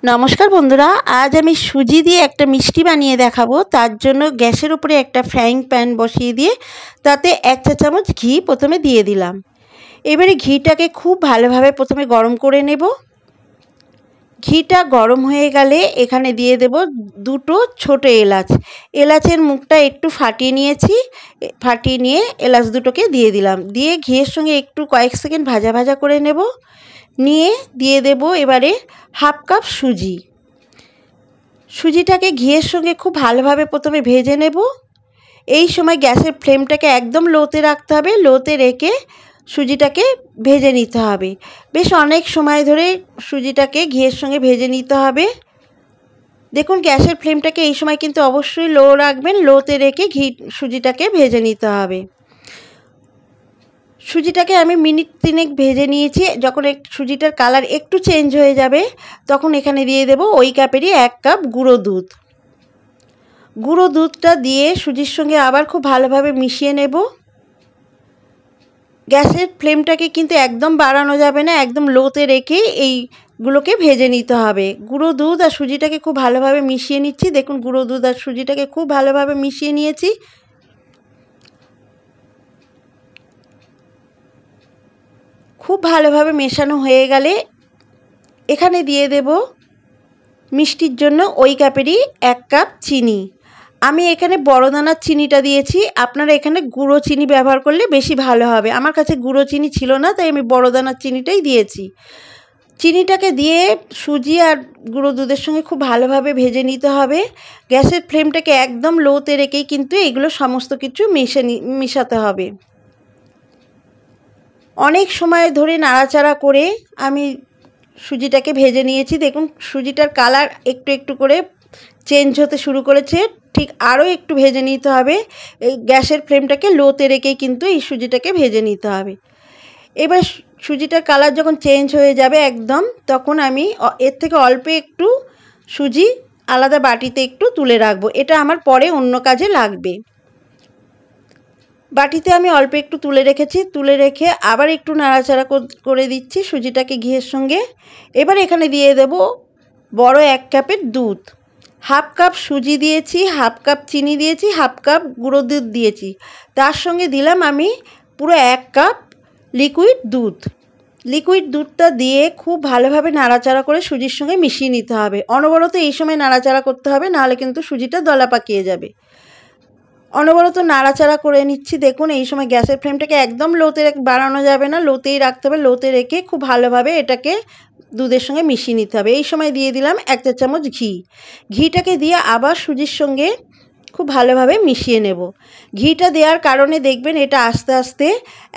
নমস্কার বন্ধুরা, আজ আমি সুজি দিয়ে একটা মিষ্টি বানিয়ে দেখাবো। তার জন্য গ্যাসের উপরে একটা ফ্রাইং প্যান বসিয়ে দিয়ে তাতে 1 চা চামচ ঘি প্রথমে দিয়ে দিলাম। এবারে ঘিটাকে খুব ভালোভাবে প্রথমে গরম করে নেব। ঘিটা গরম হয়ে গেলে এখানে দিয়ে দেব দুটো ছোট এলাচ। এলাচের মুখটা একটু ফাটিয়ে নিয়েছি, ফাটিয়ে নিয়ে এলাচ দুটোকে দিয়ে দিলাম। দিয়ে ঘিয়ের সঙ্গে একটু কয়েক সেকেন্ড ভাজা ভাজা করে নেব। নিয়ে দিয়ে দেব এবারে হাফ কাপ সুজি। সুজিটাকে ঘিয়ের সঙ্গে খুব ভালোভাবে প্রথমে ভেজে নেব। এই সময় গ্যাসের ফ্লেমটাকে একদম লোতে রাখতে হবে। লোতে রেখে সুজিটাকে ভেজে নিতে হবে। বেশ অনেক সময় ধরে সুজিটাকে ঘিয়ের সঙ্গে ভেজে নিতে হবে। দেখুন গ্যাসের ফ্লেমটাকে এই সময় কিন্তু অবশ্যই লো রাখবেন। লোতে রেখে সুজিটাকে ভেজে নিতে হবে। সুজিটাকে আমি মিনিট 3 ভেজে নিয়েছি। যখন সুজিটার কালার একটু চেঞ্জ হয়ে যাবে তখন এখানে দিয়ে দেব ওই কাপেরই 1 কাপ গুঁড়ো দুধ। গুঁড়ো দুধটা দিয়ে সুজির সঙ্গে আবার খুব ভালোভাবে মিশিয়ে নেব। গ্যাসের ফ্লেমটাকে কিন্তু একদম বাড়ানো যাবে না, একদম লোতে রেখে এইগুলোকে ভেজে নিতে হবে। গুঁড়ো দুধ আর সুজিটাকে খুব ভালোভাবে মিশিয়ে নিচ্ছি। দেখুন গুঁড়ো দুধ আর সুজিটাকে খুব ভালোভাবে মিশিয়ে নিয়েছি। খুব ভালোভাবে মেশানো হয়ে গেলে এখানে দিয়ে দেব মিষ্টির জন্য ওই কাপেরই 1 কাপ চিনি। আমি এখানে বড় দানার চিনিটা দিয়েছি, আপনারা এখানে গুঁড়ো চিনি ব্যবহার করলে বেশি ভালো হবে। আমার কাছে গুঁড়ো চিনি ছিল না, তাই আমি বড় দানার চিনিটাই দিয়েছি। চিনিটাকে দিয়ে সুজি আর গুঁড়ো দুধের সঙ্গে খুব ভালোভাবে ভেজে নিতে হবে। গ্যাসের ফ্লেমটাকে একদম লোতে রেখেই কিন্তু এগুলো সমস্ত কিছু মেশাতে হবে। অনেক সময় ধরে নাড়াচাড়া করে আমি সুজিটাকে ভেজে নিয়েছি। দেখুন সুজিটার কালার একটু একটু করে চেঞ্জ হতে শুরু করেছে। ঠিক আরও একটু ভেজে নিতে হবে। এই গ্যাসের ফ্লেমটাকে লোতে রেখেই কিন্তু এই সুজিটাকে ভেজে নিতে হবে। এবার সুজিটার কালার যখন চেঞ্জ হয়ে যাবে একদম, তখন আমি এর থেকে অল্প একটু সুজি আলাদা বাটিতে একটু তুলে রাখবো। এটা আমার পরে অন্য কাজে লাগবে। বাটিতে আমি অল্প একটু তুলে রেখেছি। তুলে রেখে আবার একটু নাড়াচাড়া করে দিচ্ছি সুজিটাকে ঘিয়ের সঙ্গে। এবার এখানে দিয়ে দেব বড় 1 কাপের দুধ। হাফ কাপ সুজি দিয়েছি, হাফ কাপ চিনি দিয়েছি, হাফ কাপ গুঁড়ো দুধ দিয়েছি। তার সঙ্গে দিলাম আমি পুরো 1 কাপ লিকুইড দুধ। লিকুইড দুধটা দিয়ে খুব ভালোভাবে নাড়াচাড়া করে সুজির সঙ্গে মিশিয়ে নিতে হবে। অনবরত এই সময় নাড়াচাড়া করতে হবে, নাহলে কিন্তু সুজিটা দলা পাকিয়ে যাবে। অনবরত নাড়াচাড়া করে নিচ্ছি। দেখুন এই সময় গ্যাসের ফ্লেমটাকে একদম লোতে বাড়ানো যাবে না, লোতেই রাখতে হবে। লোতে রেখে খুব ভালোভাবে এটাকে দুধের সঙ্গে মিশিয়ে নিতে হবে। এই সময় দিয়ে দিলাম 1 চা চামচ ঘি। ঘিটাকে দিয়ে আবার সুজির সঙ্গে খুব ভালোভাবে মিশিয়ে নেব। ঘিটা দেওয়ার কারণে দেখবেন এটা আস্তে আস্তে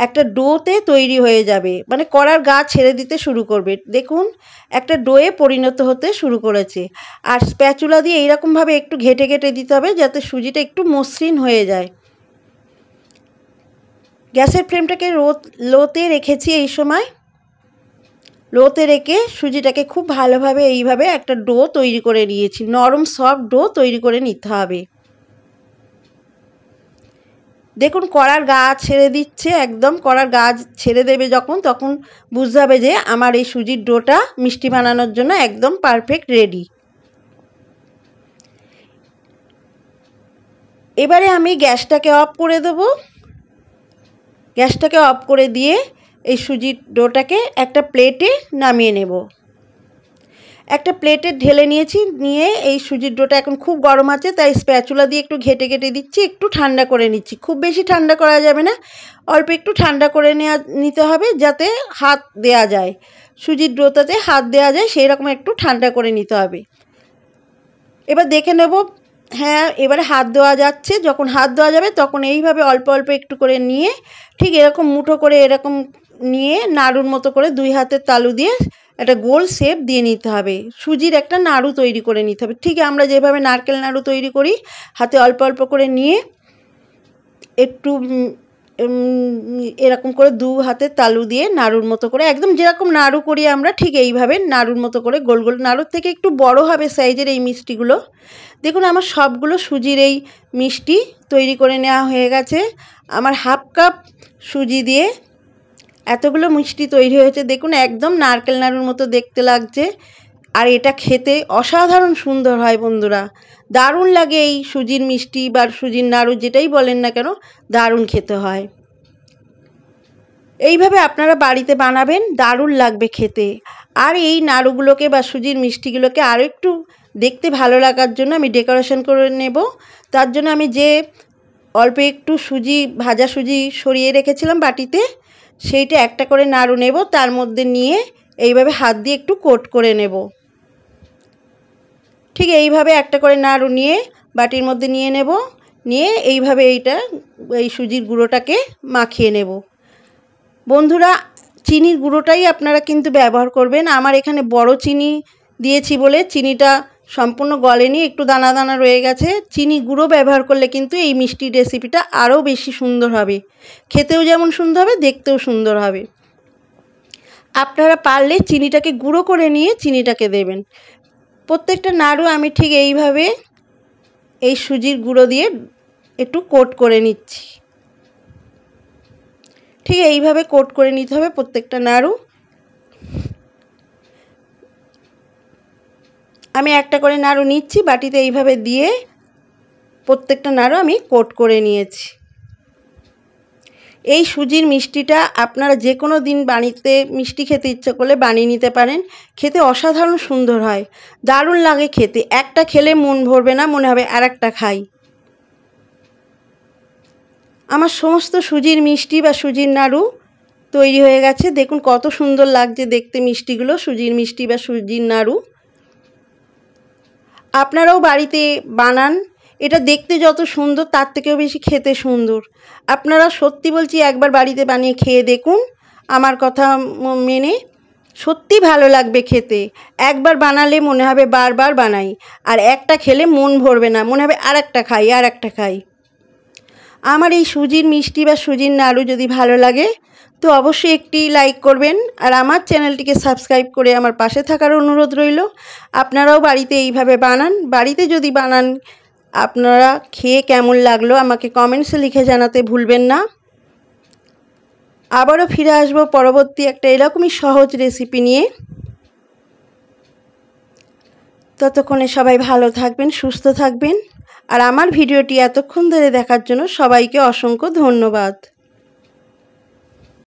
একটা ডোতে তৈরি হয়ে যাবে, মানে কড়ার গা ছেড়ে দিতে শুরু করবে। দেখুন একটা ডোয়ে পরিণত হতে শুরু করেছে। আর স্প্যাচুলা দিয়ে এইরকমভাবে একটু ঘেটে ঘেটে দিতে হবে যাতে সুজিটা একটু মসৃণ হয়ে যায়। গ্যাসের ফ্লেমটাকে লোতে রেখেছি। এই সময় লোতে রেখে সুজিটাকে খুব ভালোভাবে এইভাবে একটা ডো তৈরি করে নিয়েছি। নরম সফট ডো তৈরি করে নিতে হবে। দেখুন কড়ার গা ছেড়ে দিচ্ছে, একদম কড়ার গা ছেড়ে দেবে যখন, তখন বুঝতে হবে যে আমার এই সুজির ডোটা মিষ্টি বানানোর জন্য একদম পারফেক্ট রেডি। এবারে আমি গ্যাসটাকে অফ করে দেব। গ্যাসটাকে অফ করে দিয়ে এই সুজির ডোটাকে একটা প্লেটে নামিয়ে নেব। একটা প্লেটে ঢেলে নিয়েছি। নিয়ে এই সুজির ডোটা এখন খুব গরম আছে, তাই স্প্যাচুলা দিয়ে একটু ঘেটে ঘেটে দিচ্ছি, একটু ঠান্ডা করে নিচ্ছি। খুব বেশি ঠান্ডা করা যাবে না, অল্প একটু ঠান্ডা করে নিতে হবে যাতে হাত দেওয়া যায়, সুজির ডোটাতে হাত দেওয়া যায় সেই রকম একটু ঠান্ডা করে নিতে হবে। এবার দেখে নেব, হ্যাঁ এবারে হাত দেওয়া যাচ্ছে। যখন হাত দেওয়া যাবে তখন এইভাবে অল্প অল্প একটু করে নিয়ে ঠিক এরকম মুঠো করে এরকম নিয়ে নাড়ুর মতো করে 2 হাতের তালু দিয়ে একটা গোল শেপ দিয়ে নিতে হবে। সুজির একটা নাড়ু তৈরি করে নিতে হবে, ঠিক আমরা যেভাবে নারকেল নাড়ু তৈরি করি। হাতে অল্প অল্প করে নিয়ে একটু এরকম করে 2 হাতের তালু দিয়ে নাড়ুর মতো করে, একদম যেরকম নাড়ু করি আমরা ঠিক এইভাবে নাড়ুর মতো করে গোল গোল, নাড়ুর থেকে একটু বড় হবে সাইজের এই মিষ্টিগুলো। দেখুন আমার সবগুলো সুজির এই মিষ্টি তৈরি করে নেওয়া হয়ে গেছে। আমার হাফ কাপ সুজি দিয়ে এতগুলো মিষ্টি তৈরি হয়েছে। দেখুন একদম নারকেল নাড়ুর মতো দেখতে লাগছে। আর এটা খেতে অসাধারণ সুন্দর হয় বন্ধুরা, দারুণ লাগে। এই সুজির মিষ্টি বা সুজির নাড়ু যেটাই বলেন না কেন, দারুণ খেতে হয়। এইভাবে আপনারা বাড়িতে বানাবেন, দারুণ লাগবে খেতে। আর এই নাড়ুগুলোকে বা সুজির মিষ্টিগুলোকে আরও একটু দেখতে ভালো লাগার জন্য আমি ডেকোরেশন করে নেব। তার জন্য আমি যে অল্প একটু সুজি, ভাজা সুজি সরিয়ে রেখেছিলাম বাটিতে, সেইটা একটা করে নাড়ু নেব, তার মধ্যে নিয়ে এইভাবে হাত দিয়ে একটু কোট করে নেব। ঠিক এইভাবে একটা করে নাড়ু নিয়ে বাটির মধ্যে নিয়ে নেব, নিয়ে এইভাবে এই সুজির গুঁড়োটাকে মাখিয়ে নেব। বন্ধুরা, চিনির গুঁড়োটাই আপনারা কিন্তু ব্যবহার করবেন। আমার এখানে বড় চিনি দিয়েছি বলে চিনিটা সম্পূর্ণ গলেনি, একটু দানা দানা রয়ে গেছে। চিনি গুঁড়ো ব্যবহার করলে কিন্তু এই মিষ্টির রেসিপিটা আরও বেশি সুন্দর হবে, খেতেও যেমন সুন্দর হবে, দেখতেও সুন্দর হবে। আপনারা পারলে চিনিটাকে গুঁড়ো করে নিয়ে চিনিটাকে দেবেন। প্রত্যেকটা নাড়ু আমি ঠিক এইভাবে এই সুজির গুঁড়ো দিয়ে একটু কোট করে নিচ্ছি। ঠিক এইভাবে কোট করে নিতে হবে প্রত্যেকটা নাড়ু। আমি একটা করে নাড়ু নিচ্ছি, বাটিতে এইভাবে দিয়ে প্রত্যেকটা নাড়ু আমি কোট করে নিয়েছি। এই সুজির মিষ্টিটা আপনারা যে কোনো দিন বাড়িতে মিষ্টি খেতে ইচ্ছা করলে বানিয়ে নিতে পারেন, খেতে অসাধারণ সুন্দর হয়, দারুণ লাগে খেতে। একটা খেলে মন ভরবে না, মনে হবে আর একটা খাই। আমার সমস্ত সুজির মিষ্টি বা সুজির নাড়ু তৈরি হয়ে গেছে। দেখুন কত সুন্দর লাগছে দেখতে মিষ্টিগুলো, সুজির মিষ্টি বা সুজির নাড়ু। আপনারাও বাড়িতে বানান, এটা দেখতে যত সুন্দর তার থেকেও বেশি খেতে সুন্দর। আপনারা সত্যি বলছি একবার বাড়িতে বানিয়ে খেয়ে দেখুন, আমার কথা মেনে, সত্যি ভালো লাগবে খেতে। একবার বানালে মনে হবে বারবার বানাই, আর একটা খেলে মন ভরবে না, মনে হবে আর একটা খাই, আর একটা খাই। আমার এই সুজির মিষ্টি বা সুজির নাড়ু যদি ভালো লাগে তো অবশ্যই একটি লাইক করবেন, আর আমার চ্যানেলটিকে সাবস্ক্রাইব করে আমার পাশে থাকার অনুরোধ রইল। আপনারাও বাড়িতে এইভাবে বানান। বাড়িতে যদি বানান, আপনারা খেয়ে কেমন লাগলো আমাকে কমেন্টসে লিখে জানাতে ভুলবেন না। আবারও ফিরে আসবো পরবর্তী একটা এরকমই সহজ রেসিপি নিয়ে। ততক্ষণে সবাই ভালো থাকবেন, সুস্থ থাকবেন। আর আমার ভিডিওটি এতক্ষণ ধরে দেখার জন্য সবাইকে অসংখ্য ধন্যবাদ।